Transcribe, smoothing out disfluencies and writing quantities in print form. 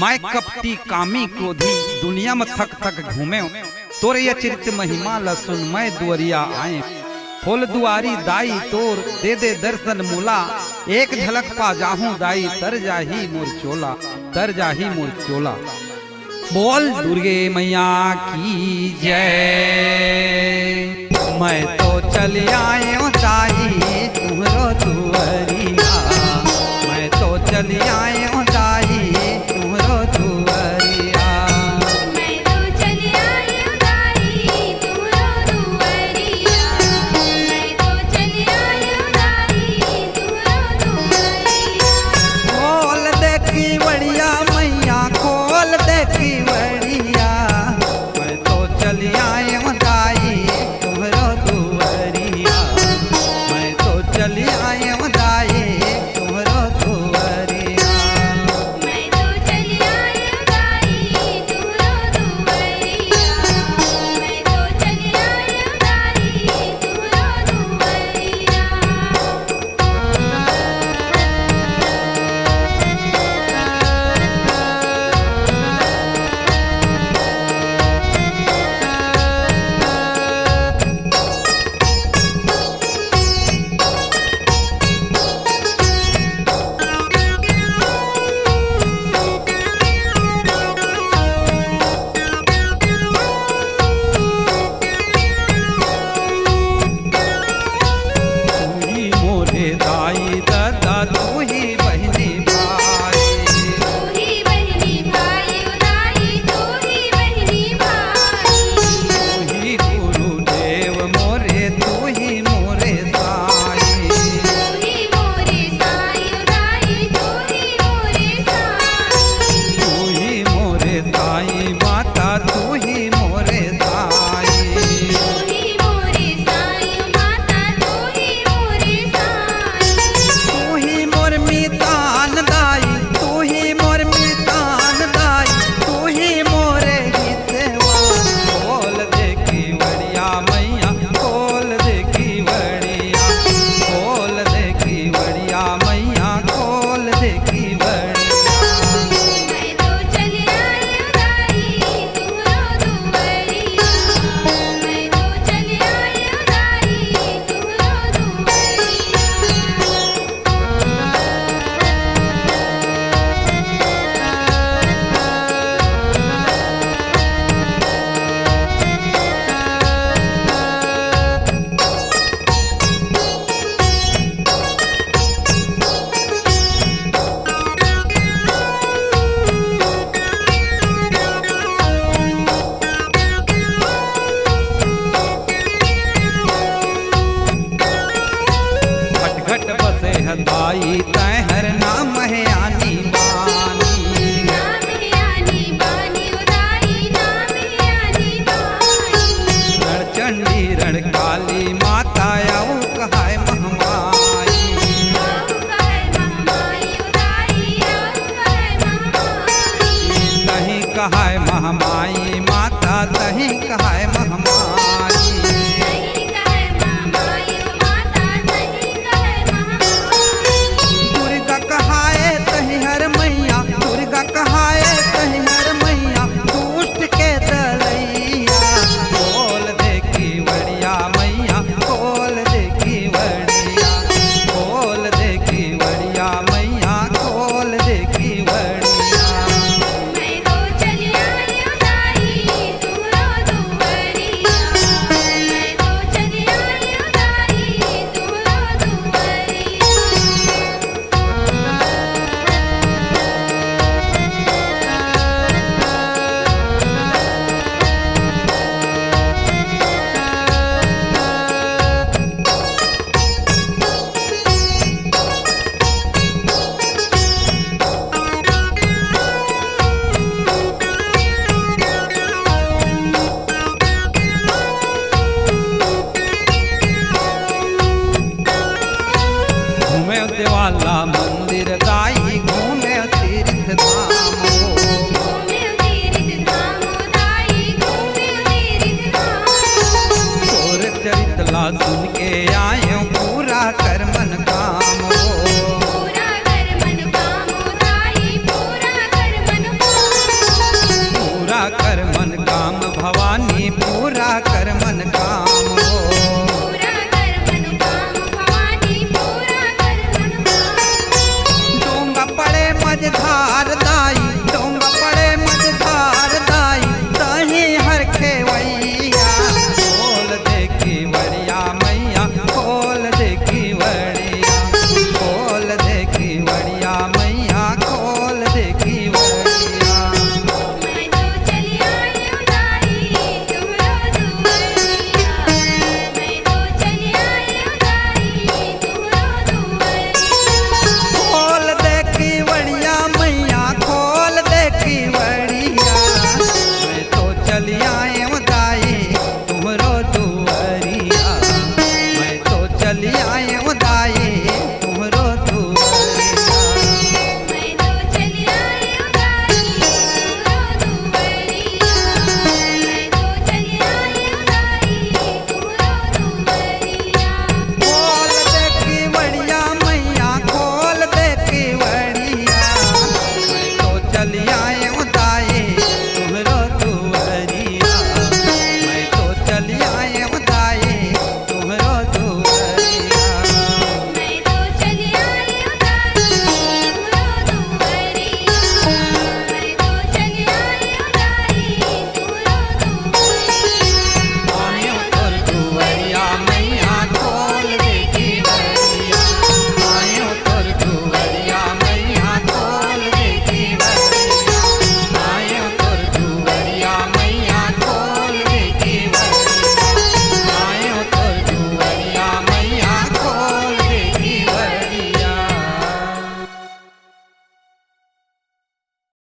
मैं कपटी कामी क्रोधी दुनिया में थक थक घूमे तोर ये चरित महिमा लसुन मैं दुआरिया आए खोल दुआरी दाई तोर दे दे दर्शन मूला एक झलक पा जाहूं दाई तर जाही मोर चोला तर जाही मोर चोला। बोल दुर्गे मैया की जय। मैं तो चल आयो दाई तुमरो दुआरिया मैं तो चल आयो दाई तुमरो दुआरिया मैं तो चल आयो दाई तुमरो दुआरिया मैं तो चल आयो दाई तुमरो दुआरिया। खोल देखी बढ़िया मैया खोल देखी बढ़िया मैं तो चल आयो दाई तुमरो दुआरिया मैं तो चल आयो दाई तुमरो दुआरिया। मैं तो चल आयो दाई तुमरो दुआरिया मैं तो चल आयो दाई तुमरो दुआरिया। तू ही मोरे दाई दादा तू ही बहनी भाई तू ही बहनी भाई उदाई तू ही बहनी भाई तू ही गुरुदेव मोरे तू ही मोरे साई तू ही मोरे साई उदाई तू ही मोरे साई तू ही मोरे साई माता तू ही मोरे साई तू ही मोरे साई माता तू ही मोरे साई तू ही मोर मीतान दाई तू ही मोर मीतान दाई तू ही मोरे हितवा खोल देखी बढ़िया मैया खोल देखी बढ़िया खोल देखी बढ़िया मैया खोल देखी बढ़िया। मैं तो चल आयो दाई तुमरो दुआरिया मैं तो चल आयो दाई तुमरो दुआरिया। घट घट बसे हदाई तय हर नाम है आनी बानी नाम है आनी बानी उदाई नाम है आनी बानी रण चंडी रण काली माता आऊ कहाय महमाई आऊ कहे महमाई उदाई आऊ कहे महमाई तही कहाय महमाई माता तही कहाय